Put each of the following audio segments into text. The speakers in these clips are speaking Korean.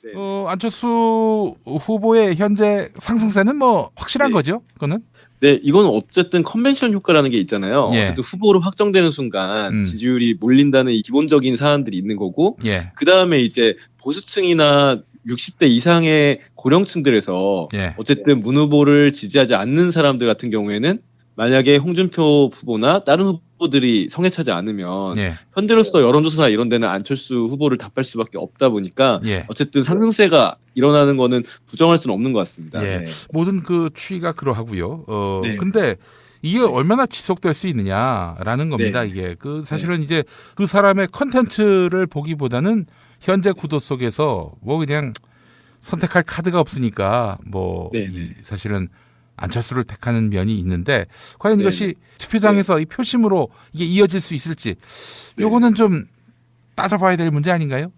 네. 안철수 후보의 현재 상승세는 뭐 확실한 네. 거죠? 그거는? 네, 이건 어쨌든 컨벤션 효과라는 게 있잖아요. 예. 어쨌든 후보로 확정되는 순간 음. 지지율이 몰린다는 이 기본적인 사안들이 있는 거고, 예. 그 다음에 이제 보수층이나 60대 이상의 고령층들에서 예. 어쨌든 문 후보를 지지하지 않는 사람들 같은 경우에는 만약에 홍준표 후보나 다른 후보들이 성에 차지 않으면 예. 현재로서 여론조사나 이런 데는 안철수 후보를 답할 수밖에 없다 보니까 예. 어쨌든 상승세가 일어나는 거는 부정할 수는 없는 것 같습니다. 예. 네. 모든 그 추이가 그러하고요. 네. 근데 이게 네. 얼마나 지속될 수 있느냐라는 겁니다. 네. 이게 그 사실은 이제 그 사람의 컨텐츠를 보기보다는 현재 구도 속에서 뭐 그냥 선택할 카드가 없으니까 뭐 네. 이 사실은 안철수를 택하는 면이 있는데 과연 네. 이것이 투표장에서 이 표심으로 이게 이어질 수 있을지 네. 요거는 좀 따져봐야 될 문제 아닌가요?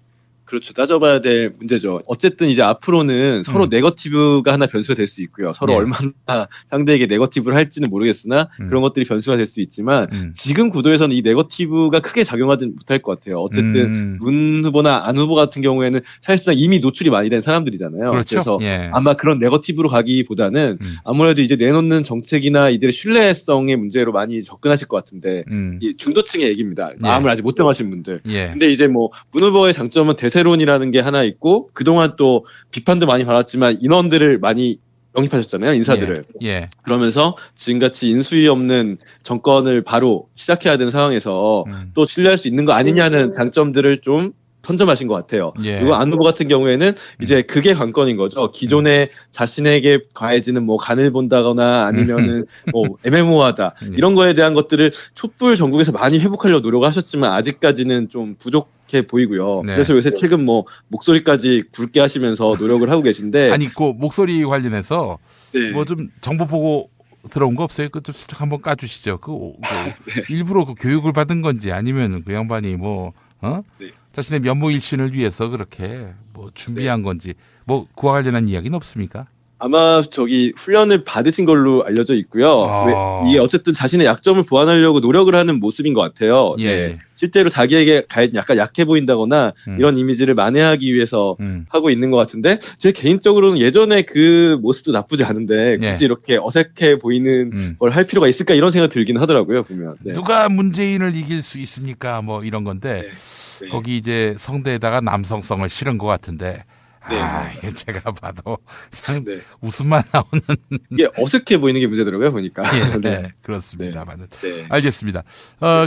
그렇죠. 따져봐야 될 문제죠. 어쨌든 이제 앞으로는 서로 네거티브가 하나 변수가 될 수 있고요. 서로 예. 얼마나 상대에게 네거티브를 할지는 모르겠으나 그런 것들이 변수가 될 수 있지만 지금 구도에서는 이 네거티브가 크게 작용하지 못할 것 같아요. 어쨌든 문 후보나 안 후보 같은 경우에는 사실상 이미 노출이 많이 된 사람들이잖아요. 그렇죠. 그래서 예. 아마 그런 네거티브로 가기보다는 아무래도 이제 내놓는 정책이나 이들의 신뢰성의 문제로 많이 접근하실 것 같은데 이 중도층의 얘기입니다. 마음을 아직 못 정하신 분들. 예. 근데 이제 뭐 문 후보의 장점은 대세론이라는 게 하나 있고 그동안 또 비판도 많이 받았지만 인원들을 많이 영입하셨잖아요. 인사들을. 예. 그러면서 지금같이 인수위 없는 정권을 바로 시작해야 되는 상황에서 또 신뢰할 수 있는 거 아니냐는 장점들을 좀 선점하신 것 같아요. 예. 그리고 안 후보 같은 경우에는 이제 그게 관건인 거죠. 기존에 자신에게 가해지는 뭐 간을 본다거나 아니면은 뭐 애매모호하다 이런 거에 대한 것들을 촛불 전국에서 많이 회복하려고 노력하셨지만 아직까지는 좀 부족해 보이고요. 네. 그래서 요새 최근 뭐 목소리까지 굵게 하시면서 노력을 하고 계신데 아니 그 목소리 관련해서 네. 뭐 좀 정보 보고 들어온 거 없어요? 그 좀 슬쩍 한번 까주시죠. 일부러 그 교육을 받은 건지 아니면 그 양반이 뭐 네. 자신의 면모일신을 위해서 그렇게 뭐 준비한 건지 뭐 그와 관련한 이야기는 없습니까? 아마 저기 훈련을 받으신 걸로 알려져 있고요. 이게 어쨌든 자신의 약점을 보완하려고 노력을 하는 모습인 것 같아요. 예. 네. 실제로 자기에게 약간 약해 보인다거나 이런 이미지를 만회하기 위해서 하고 있는 것 같은데 제 개인적으로는 예전에 그 모습도 나쁘지 않은데 굳이 이렇게 어색해 보이는 걸 할 필요가 있을까 이런 생각이 들긴 하더라고요. 보면. 네. 누가 문재인을 이길 수 있습니까? 뭐 이런 건데 네. 거기 이제 성대에다가 남성성을 실은 것 같은데 네. 이게 제가 봐도 그냥 네. 웃음만 나오는 이게 어색해 보이는 게 문제더라고요. 보니까. 예, 네. 그렇습니다만은 네. 알겠습니다.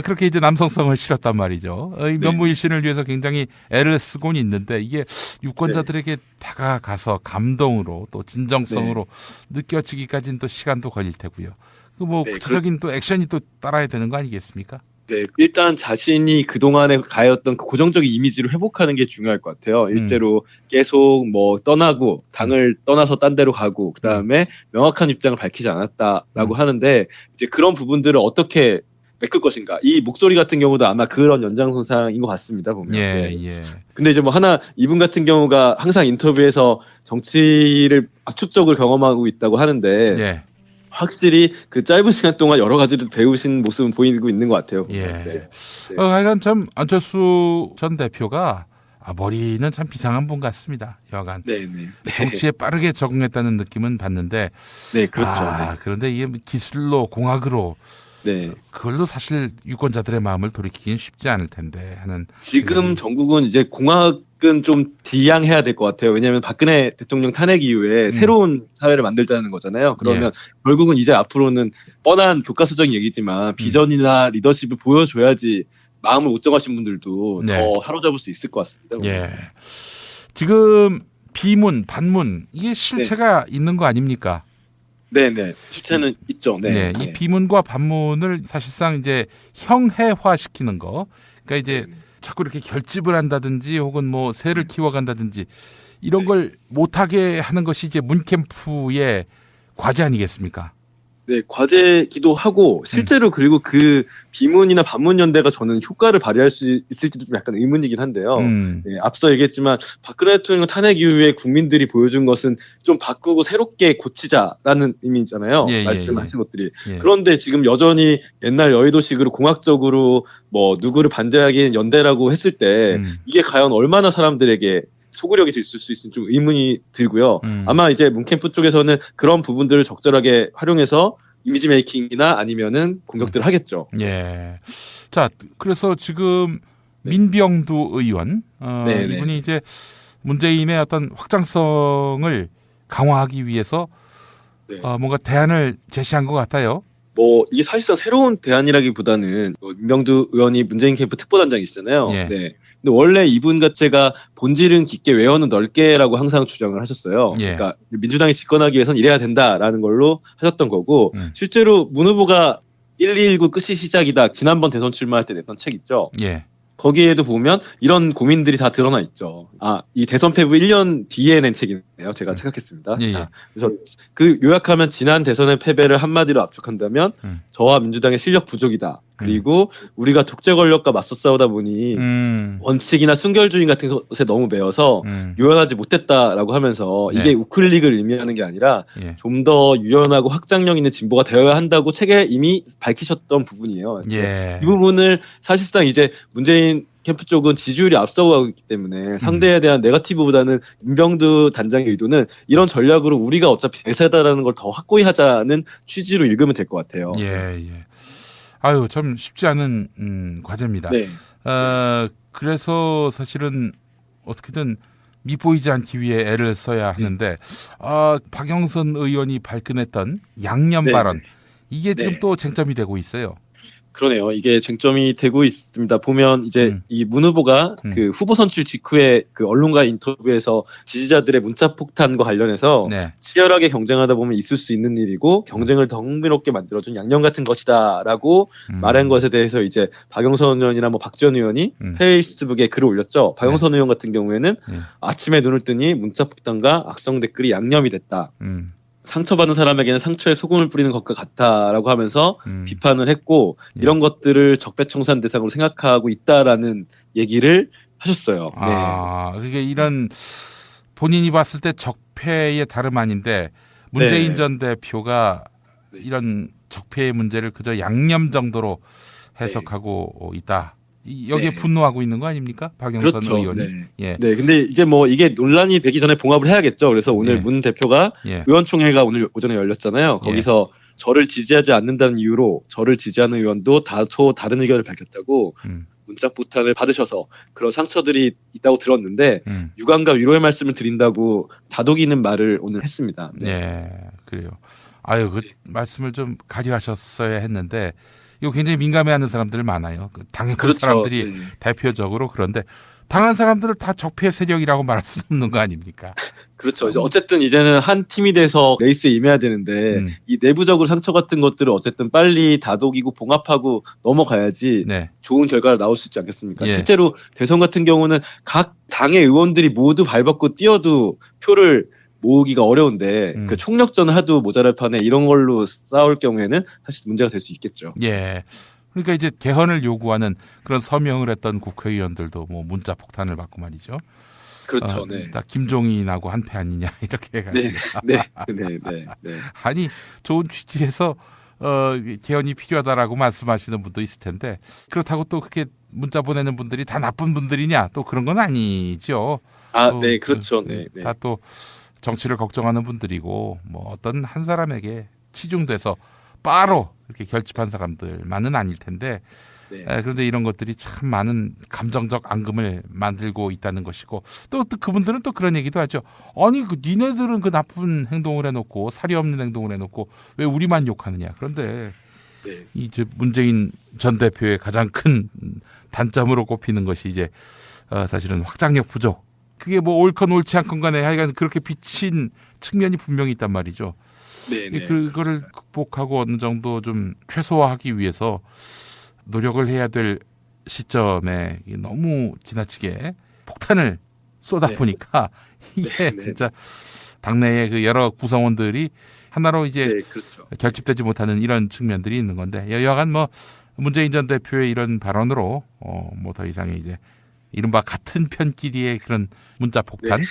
그렇게 이제 남성성을 실었단 말이죠. 이 면모일신을 위해서 굉장히 애를 쓰고는 있는데 이게 유권자들에게 다가가서 감동으로 또 진정성으로 느껴지기까지는 또 시간도 걸릴 테고요. 그 뭐 구체적인 또 액션이 또 따라야 되는 거 아니겠습니까? 네, 일단 자신이 그동안에 가해왔던 그 고정적인 이미지를 회복하는 게 중요할 것 같아요. 일제로 계속 뭐 떠나고 당을 떠나서 딴 데로 가고 그 다음에 명확한 입장을 밝히지 않았다라고 하는데 이제 그런 부분들을 어떻게 메꿀 것인가. 이 목소리 같은 경우도 아마 그런 연장선상인 것 같습니다. 보면. 예. 근데 이제 뭐 하나 이분 같은 경우가 항상 인터뷰에서 정치를 압축적으로 경험하고 있다고 하는데 확실히 그 짧은 시간 동안 여러 가지를 배우신 모습은 보이고 있는 것 같아요. 예. 하여간 참 안철수 전 대표가 머리는 참 비상한 분 같습니다. 여하간 정치에 빠르게 적응했다는 느낌은 받는데 네, 그렇죠. 그런데 이게 기술로 공학으로 그걸로 사실 유권자들의 마음을 돌이키긴 쉽지 않을 텐데 하는 지금 전국은 이제 공학은 좀 지양해야 될 것 같아요. 왜냐하면 박근혜 대통령 탄핵 이후에 새로운 사회를 만들자는 거잖아요. 그러면 결국은 이제 앞으로는 뻔한 교과서적인 얘기지만 비전이나 리더십을 보여줘야지 마음을 못 정하신 분들도 더 사로잡을 수 있을 것 같습니다. 지금 비문, 반문 이게 실체가 있는 거 아닙니까? 네네. 실체는 있죠. 이 비문과 반문을 사실상 이제 형해화시키는 거. 그러니까 이제 자꾸 이렇게 결집을 한다든지 혹은 뭐 새를 키워간다든지 이런 걸 못하게 하는 것이 이제 문캠프의 과제 아니겠습니까? 네, 과제기도 하고 실제로 그리고 그 비문이나 반문 연대가 저는 효과를 발휘할 수 있을지도 좀 약간 의문이긴 한데요. 앞서 얘기했지만 박근혜 대통령 탄핵 이후에 국민들이 보여준 것은 좀 바꾸고 새롭게 고치자라는 의미잖아요. 말씀하신 것들이. 그런데 지금 여전히 옛날 여의도식으로 공학적으로 뭐 누구를 반대하기엔 연대라고 했을 때 이게 과연 얼마나 사람들에게 소구력이 있을 수 있으니 좀 의문이 들고요. 아마 이제 문캠프 쪽에서는 그런 부분들을 적절하게 활용해서 이미지 메이킹이나 아니면은 공격들을 하겠죠. 예. 자, 그래서 지금 민병두 의원 이분이 이제 문재인의 어떤 확장성을 강화하기 위해서 뭔가 대안을 제시한 것 같아요. 뭐 이게 사실상 새로운 대안이라기보다는 민병두 의원이 문재인 캠프 특보단장이시잖아요. 예. 네. 근데 원래 이분 자체가 본질은 깊게 외연은 넓게라고 항상 주장을 하셨어요. 예. 그러니까 민주당이 집권하기 위해서는 이래야 된다라는 걸로 하셨던 거고 실제로 문 후보가 119 끝이 시작이다. 지난번 대선 출마할 때 냈던 책 있죠. 예. 거기에도 보면 이런 고민들이 다 드러나 있죠. 이 대선 패부 1년 뒤에 낸 책이네요. 제가 착각했습니다. 예, 예. 자, 그래서 그 요약하면 지난 대선의 패배를 한마디로 압축한다면 저와 민주당의 실력 부족이다. 그리고 우리가 독재 권력과 맞서 싸우다 보니 원칙이나 순결주의 같은 것에 너무 매여서 유연하지 못했다라고 하면서 이게 우클릭을 의미하는 게 아니라 좀 더 유연하고 확장력 있는 진보가 되어야 한다고 책에 이미 밝히셨던 부분이에요. 예. 이 부분을 사실상 이제 문재인 캠프 쪽은 지지율이 앞서고 있기 때문에 상대에 대한 네거티브보다는 민병두 단장의 의도는 이런 전략으로 우리가 어차피 대세다라는 걸 더 확고히 하자는 취지로 읽으면 될 것 같아요. 예, 예. 아유, 참 쉽지 않은 과제입니다. 네. 그래서 사실은 어떻게든 밉보이지 않기 위해 애를 써야 하는데, 박영선 의원이 발끈했던 양념 발언, 이게 지금 또 쟁점이 되고 있어요. 그러네요. 이게 쟁점이 되고 있습니다. 보면 이제 이 문 후보가 그 후보 선출 직후에 그 언론과 인터뷰에서 지지자들의 문자 폭탄과 관련해서 치열하게 경쟁하다 보면 있을 수 있는 일이고 경쟁을 더 흥미롭게 만들어준 양념 같은 것이다라고 말한 것에 대해서 이제 박영선 의원이나 뭐 박지원 의원이 페이스북에 글을 올렸죠. 박영선 의원 같은 경우에는 아침에 눈을 뜨니 문자 폭탄과 악성 댓글이 양념이 됐다. 상처받은 사람에게는 상처에 소금을 뿌리는 것과 같다라고 하면서 비판을 했고 이런 것들을 적폐청산 대상으로 생각하고 있다라는 얘기를 하셨어요. 그게 이런 본인이 봤을 때 적폐의 다름 아닌데 문재인 전 대표가 이런 적폐의 문제를 그저 양념 정도로 해석하고 있다. 여기에 분노하고 있는 거 아닙니까? 박영선 의원이. 근데 이제 뭐 이게 논란이 되기 전에 봉합을 해야겠죠. 그래서 오늘 문 대표가 의원총회가 오늘 오전에 열렸잖아요. 거기서 저를 지지하지 않는다는 이유로 저를 지지하는 의원도 다소 다른 의견을 밝혔다고 문자 폭탄을 받으셔서 그런 상처들이 있다고 들었는데 유감과 위로의 말씀을 드린다고 다독이는 말을 오늘 했습니다. 그래요. 아유, 그 말씀을 좀 가려하셨어야 했는데 이거 굉장히 민감해하는 사람들 많아요. 당한 사람들이 대표적으로. 그런데 당한 사람들을 다 적폐 세력이라고 말할 수는 없는 거 아닙니까? 그렇죠. 어쨌든 이제는 한 팀이 돼서 레이스에 임해야 되는데 이 내부적으로 상처 같은 것들을 어쨌든 빨리 다독이고 봉합하고 넘어가야지 좋은 결과가 나올 수 있지 않겠습니까? 실제로 대선 같은 경우는 각 당의 의원들이 모두 발벗고 뛰어도 표를 모으기가 어려운데 그 총력전을 하도 모자랄 판에 이런 걸로 싸울 경우에는 사실 문제가 될 수 있겠죠. 그러니까 이제 개헌을 요구하는 그런 서명을 했던 국회의원들도 뭐 문자 폭탄을 받고 말이죠. 그렇죠. 다 김종인하고 한패 아니냐 이렇게 해가지고. 아니 좋은 취지에서 개헌이 필요하다라고 말씀하시는 분도 있을 텐데 그렇다고 또 그렇게 문자 보내는 분들이 다 나쁜 분들이냐 또 그런 건 아니죠. 그렇죠. 다 또 정치를 걱정하는 분들이고 뭐 어떤 한 사람에게 치중돼서 바로 이렇게 결집한 사람들만은 아닐 텐데 그런데 이런 것들이 참 많은 감정적 앙금을 만들고 있다는 것이고 또 그분들은 또 그런 얘기도 하죠. 아니 니네들은 그 나쁜 행동을 해놓고 사리 없는 행동을 해놓고 왜 우리만 욕하느냐. 그런데 이제 문재인 전 대표의 가장 큰 단점으로 꼽히는 것이 이제 사실은 확장력 부족. 그게 뭐 옳건 옳지 않건 간에 하여간 그렇게 비친 측면이 분명히 있단 말이죠. 그거를 극복하고 어느 정도 좀 최소화하기 위해서 노력을 해야 될 시점에 너무 지나치게 폭탄을 쏟아 보니까 이게 진짜 당내의 그 여러 구성원들이 하나로 이제 결집되지 못하는 이런 측면들이 있는 건데 여하간 뭐 문재인 전 대표의 이런 발언으로 뭐 더 이상의 이제 이른바 같은 편끼리의 그런 문자 폭탄,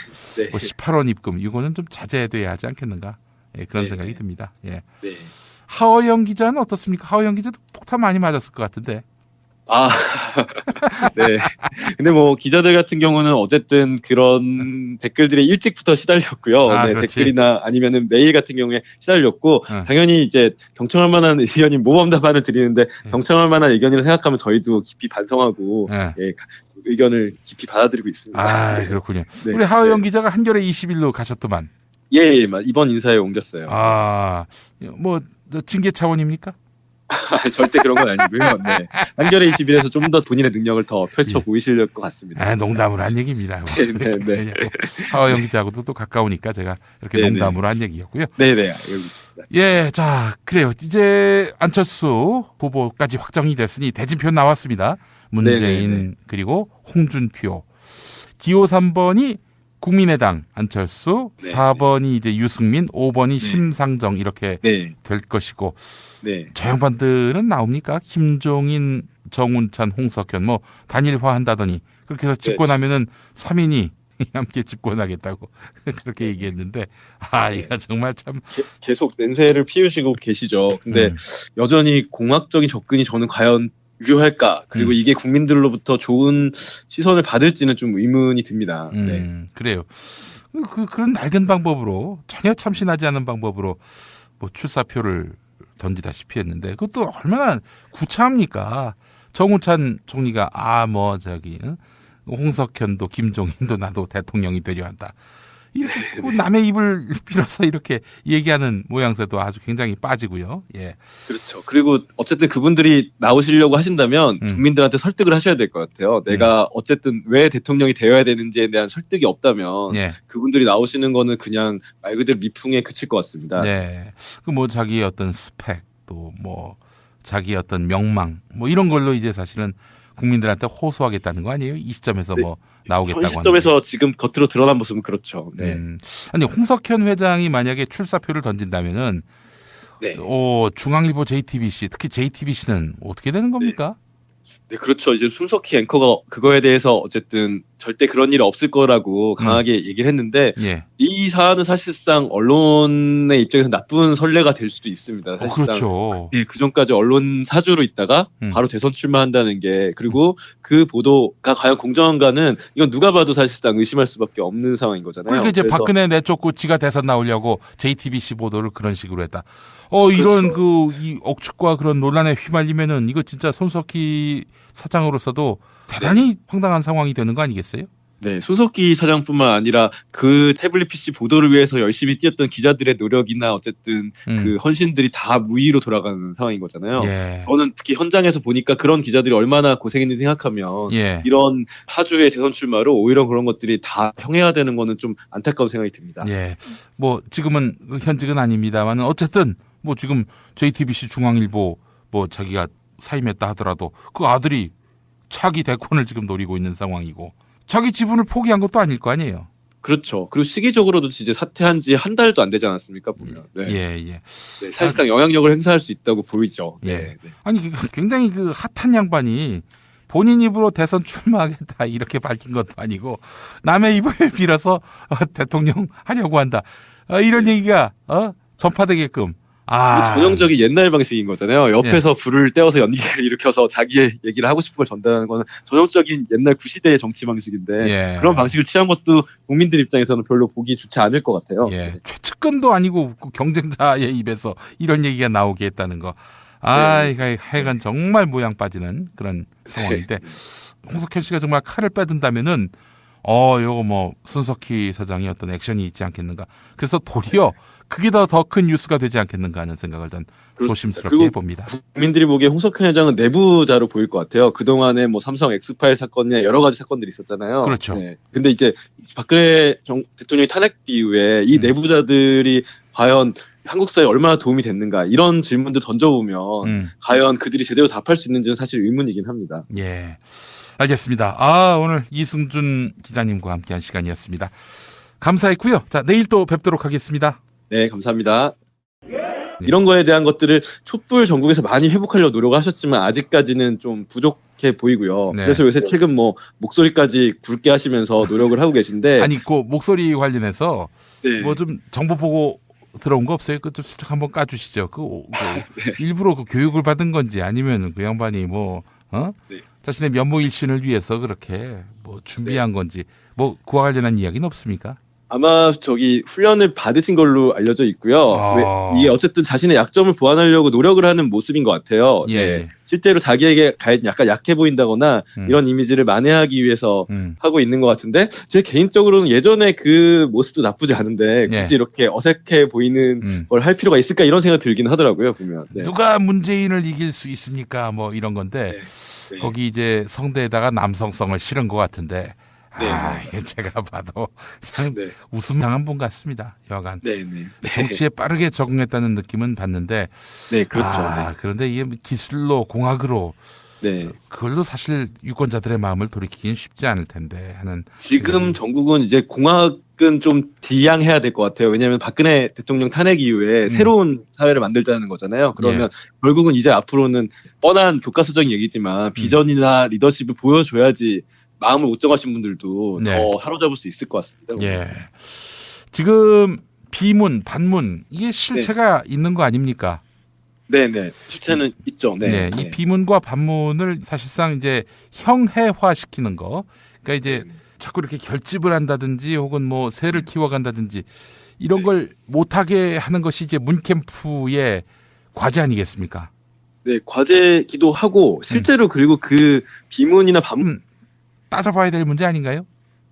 뭐 18원 입금 이거는 좀 자제돼야 하지 않겠는가 그런 생각이 듭니다. 하어영 기자는 어떻습니까? 하어영 기자도 폭탄 많이 맞았을 것 같은데. 근데 뭐 기자들 같은 경우는 어쨌든 그런 댓글들에 일찍부터 시달렸고요. 네, 댓글이나 아니면은 메일 같은 경우에 시달렸고 당연히 이제 경청할 만한 의견이 모범 답안을 드리는데 경청할 만한 의견이라 생각하면 저희도 깊이 반성하고 예, 의견을 깊이 받아들이고 있습니다. 아, 그렇군요. 네. 우리 하호영 기자가 한겨레 21로 가셨더만. 예, 이번 인사에 옮겼어요. 아, 뭐 징계 차원입니까? 절대 그런 건 아니고요. 네. 한겨레 21에서 좀 더 본인의 능력을 더 펼쳐 보이실 것 같습니다. 아, 농담으로 한 얘기입니다. 네. 하호영 기자하고도 또 가까우니까 제가 이렇게 농담으로 한 얘기였고요. 네네. 알겠습니다. 예, 자, 그래요. 이제 안철수 후보까지 확정이 됐으니 대진표 나왔습니다. 문재인 네네. 그리고 홍준표. 기호 3번이 국민의당 안철수, 네. 4번이 이제 유승민, 5번이 네. 심상정 이렇게 네. 될 것이고 네. 저 양반들은 나옵니까? 김종인, 정운찬, 홍석현 뭐 단일화한다더니 그렇게 해서 집권하면은 3인이 함께 집권하겠다고 그렇게 얘기했는데 이거 정말 참 계속 냄새를 피우시고 계시죠. 근데 여전히 공학적인 접근이 저는 과연 유효할까? 그리고 이게 국민들로부터 좋은 시선을 받을지는 좀 의문이 듭니다. 네. 그래요. 그런 낡은 방법으로 전혀 참신하지 않은 방법으로 뭐 출사표를 던지다시피 했는데 그것도 얼마나 구차합니까? 정우찬 총리가 홍석현도 김종인도 나도 대통령이 되려 한다. 이렇게 남의 입을 빌어서 이렇게 얘기하는 모양새도 아주 굉장히 빠지고요. 예. 그렇죠. 그리고 어쨌든 그분들이 나오시려고 하신다면 국민들한테 설득을 하셔야 될 것 같아요. 내가 어쨌든 왜 대통령이 되어야 되는지에 대한 설득이 없다면 그분들이 나오시는 거는 그냥 말 그대로 미풍에 그칠 것 같습니다. 네. 그 자기의 어떤 스펙 또 자기의 어떤 명망 이런 걸로 이제 사실은 국민들한테 호소하겠다는 거 아니에요? 이 시점에서 나오겠다고 하는. 시점에서 지금 겉으로 드러난 모습은 그렇죠. 네. 아니 홍석현 회장이 만약에 출사표를 던진다면은 중앙일보, JTBC 특히 JTBC는 어떻게 되는 겁니까? 네, 그렇죠. 이제 손석희 앵커가 그거에 대해서 어쨌든 절대 그런 일이 없을 거라고 강하게 얘기를 했는데 이 사안은 사실상 언론의 입장에서 나쁜 선례가 될 수도 있습니다. 사실상 그렇죠. 그 전까지 언론 사주로 있다가 바로 대선 출마한다는 게 그리고 그 보도가 과연 공정한가는 이건 누가 봐도 사실상 의심할 수밖에 없는 상황인 거잖아요. 그러니까 이제 박근혜 내쫓고 지가 대선 나오려고 JTBC 보도를 그런 식으로 했다. 이런 이 억측과 그런 논란에 휘말리면은 이거 진짜 손석희 사장으로서도 대단히 황당한 상황이 되는 거 아니겠어요? 네, 손석희 사장뿐만 아니라 그 태블릿 PC 보도를 위해서 열심히 뛰었던 기자들의 노력이나 어쨌든 그 헌신들이 다 무의로 돌아가는 상황인 거잖아요. 저는 특히 현장에서 보니까 그런 기자들이 얼마나 고생했는지 생각하면 이런 사주의 대선 출마로 오히려 그런 것들이 다 형해화되는 거는 좀 안타까운 생각이 듭니다. 지금은 현직은 아닙니다만 어쨌든 지금 JTBC 중앙일보 자기가 사임했다 하더라도 그 아들이 차기 대권을 지금 노리고 있는 상황이고 자기 지분을 포기한 것도 아닐 거 아니에요. 그렇죠. 그리고 시기적으로도 이제 사퇴한 지 한 달도 안 되지 않았습니까? 보면. 네, 사실상 영향력을 행사할 수 있다고 보이죠. 아니 굉장히 그 핫한 양반이 본인 입으로 대선 출마하겠다 이렇게 밝힌 것도 아니고 남의 입을 빌어서 대통령 하려고 한다. 이런 얘기가 전파되게끔. 전형적인 옛날 방식인 거잖아요. 옆에서 불을 떼어서 연기를 일으켜서 자기의 얘기를 하고 싶은 걸 전달하는 거는 전형적인 옛날 구시대의 정치 방식인데 그런 방식을 취한 것도 국민들 입장에서는 별로 보기 좋지 않을 것 같아요. 최측근도 아니고 경쟁자의 입에서 이런 얘기가 나오게 했다는 거. 하여간 정말 모양 빠지는 그런 상황인데 홍석현 씨가 정말 칼을 빼든다면은 요거 손석희 사장이 어떤 액션이 있지 않겠는가. 그래서 도리어 그게 더 큰 뉴스가 되지 않겠는가 하는 생각을 전 조심스럽게 해봅니다. 국민들이 보기에 홍석현 회장은 내부자로 보일 것 같아요. 그동안에 삼성 엑스파일 사건이나 여러 가지 사건들이 있었잖아요. 그렇죠. 근데 이제 박근혜 대통령의 탄핵 이후에 이 내부자들이 과연 한국 사회에 얼마나 도움이 됐는가 이런 질문들 던져보면 과연 그들이 제대로 답할 수 있는지는 사실 의문이긴 합니다. 알겠습니다. 오늘 이승준 기자님과 함께한 시간이었습니다. 감사했고요. 자, 내일 또 뵙도록 하겠습니다. 네, 감사합니다. 이런 거에 대한 것들을 촛불 전국에서 많이 회복하려고 노력하셨지만 아직까지는 좀 부족해 보이고요. 그래서 요새 최근 목소리까지 굵게 하시면서 노력을 하고 계신데 아니, 그 목소리 관련해서 좀 정보 보고 들어온 거 없어요? 좀 슬쩍 한번 까주시죠. 일부러 교육을 받은 건지 아니면 그 양반이 자신의 면모일신을 위해서 그렇게 뭐 준비한 건지 뭐 그와 관련한 이야기는 없습니까? 아마 저기 훈련을 받으신 걸로 알려져 있고요. 이게 어쨌든 자신의 약점을 보완하려고 노력을 하는 모습인 것 같아요. 예. 네. 실제로 자기에게 약간 약해 보인다거나 이런 이미지를 만회하기 위해서 하고 있는 것 같은데, 제 개인적으로는 예전에 그 모습도 나쁘지 않은데 굳이 이렇게 어색해 보이는 걸 할 필요가 있을까 이런 생각이 들긴 하더라고요, 보면. 네. 누가 문재인을 이길 수 있습니까? 뭐 이런 건데 네. 거기 이제 성대에다가 남성성을 실은 것 같은데 네. 이게 제가 봐도 참 네. 웃음 당한 분 같습니다. 여간 네. 정치에 빠르게 적응했다는 느낌은 받는데, 네, 그렇죠. 네. 그런데 이게 기술로 공학으로 네. 그걸로 사실 유권자들의 마음을 돌이키긴 쉽지 않을 텐데 하는. 지금 전국은 이제 공학은 좀 지양해야 될 것 같아요. 왜냐하면 박근혜 대통령 탄핵 이후에 새로운 사회를 만들자는 거잖아요. 그러면 결국은 이제 앞으로는 뻔한 교과서적인 얘기지만 비전이나 리더십을 보여줘야지 마음을 못 정하신 분들도 더 사로잡을 수 있을 것 같습니다. 예. 지금 비문, 반문 이게 실체가 있는 거 아닙니까? 네네. 실체는 있죠. 네. 이 비문과 반문을 사실상 이제 형해화시키는 거. 그러니까 이제 자꾸 이렇게 결집을 한다든지 혹은 뭐 새를 키워간다든지 이런 걸 못하게 하는 것이 이제 문캠프의 과제 아니겠습니까? 네, 과제기도 하고 실제로 그리고 그 비문이나 반문 따져봐야 될 문제 아닌가요?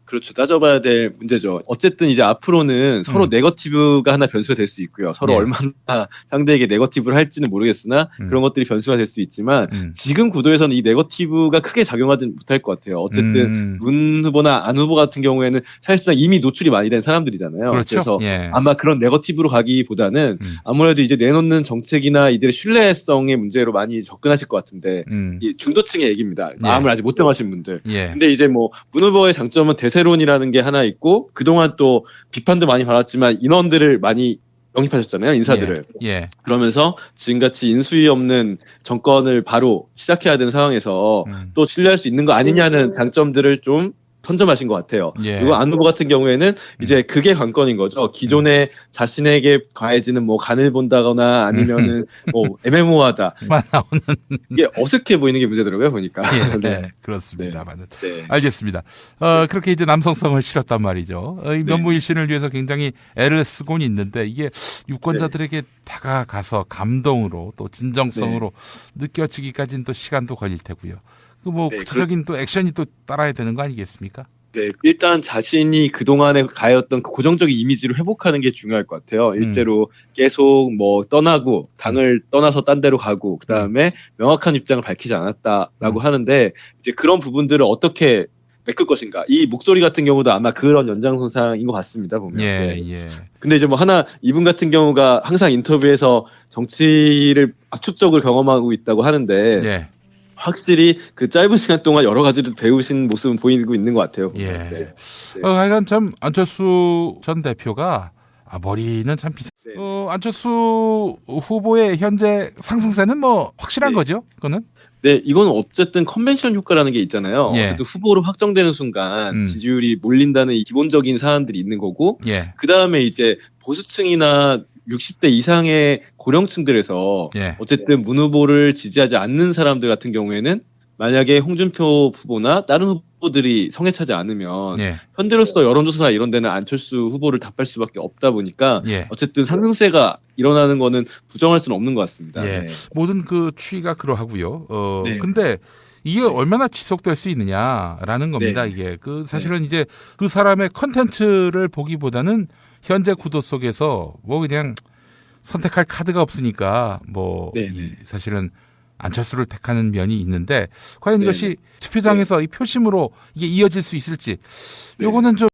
그렇죠. 따져봐야 될 문제죠. 어쨌든 이제 앞으로는 서로 네거티브가 하나 변수가 될 수 있고요. 서로 얼마나 상대에게 네거티브를 할지는 모르겠으나 그런 것들이 변수가 될 수 있지만 지금 구도에서는 이 네거티브가 크게 작용하지 못할 것 같아요. 어쨌든 문 후보나 안 후보 같은 경우에는 사실상 이미 노출이 많이 된 사람들이잖아요. 그렇죠? 그래서 아마 그런 네거티브로 가기보다는 아무래도 이제 내놓는 정책이나 이들의 신뢰성의 문제로 많이 접근하실 것 같은데 이 중도층의 얘기입니다. 마음을 아직 못 정하신 분들. 근데 이제 뭐 문 후보의 장점은 대세론이라는 게 하나 있고 그동안 또 비판도 많이 받았지만 인원들을 많이 영입하셨잖아요, 인사들을. 그러면서 지금같이 인수위 없는 정권을 바로 시작해야 되는 상황에서 또 신뢰할 수 있는 거 아니냐는 장점들을 좀 선점하신 것 같아요. 그리고 안 후보 같은 경우에는 이제 그게 관건인 거죠. 기존에 자신에게 가해지는 뭐 간을 본다거나 아니면은 뭐 애매모호하다. 이게 어색해 보이는 게 문제더라고요, 보니까. 네, 그렇습니다. 알겠습니다. 그렇게 이제 남성성을 실었단 말이죠. 이 면모일신을 위해서 굉장히 애를 쓰곤 있는데 이게 유권자들에게 다가가서 감동으로 또 진정성으로 느껴지기까지는 또 시간도 걸릴 테고요. 그 뭐 구체적인 또 액션이 또 따라야 되는 거 아니겠습니까? 네, 일단 자신이 그동안에 가해왔던 그 고정적인 이미지를 회복하는 게 중요할 것 같아요. 일제로 계속 뭐 떠나고 당을 떠나서 딴 데로 가고 그다음에 명확한 입장을 밝히지 않았다라고 하는데 이제 그런 부분들을 어떻게 메꿀 것인가. 이 목소리 같은 경우도 아마 그런 연장선상인 것 같습니다, 보면. 근데 이제 뭐 하나 이분 같은 경우가 항상 인터뷰에서 정치를 압축적으로 경험하고 있다고 하는데 확실히 그 짧은 시간 동안 여러 가지를 배우신 모습은 보이고 있는 것 같아요. 하여간 참 안철수 전 대표가 머리는 참 비싸. 안철수 후보의 현재 상승세는 뭐 확실한 거죠? 그거는? 네, 이건 어쨌든 컨벤션 효과라는 게 있잖아요. 어쨌든 후보로 확정되는 순간 지지율이 몰린다는 이 기본적인 사안들이 있는 거고, 그 다음에 이제 보수층이나 60대 이상의 고령층들에서 어쨌든 문 후보를 지지하지 않는 사람들 같은 경우에는 만약에 홍준표 후보나 다른 후보들이 성에 차지 않으면 현재로서 여론조사나 이런 데는 안철수 후보를 답할 수밖에 없다 보니까 어쨌든 상승세가 일어나는 거는 부정할 수는 없는 것 같습니다. 모든 그 추이가 그러하고요. 근데 이게 얼마나 지속될 수 있느냐라는 겁니다. 이게 그 사실은 이제 그 사람의 컨텐츠를 보기보다는 현재 구도 속에서 뭐 그냥 선택할 카드가 없으니까 뭐 사실은 안철수를 택하는 면이 있는데 과연 이것이 투표장에서 이 표심으로 이게 이어질 수 있을지 요거는 좀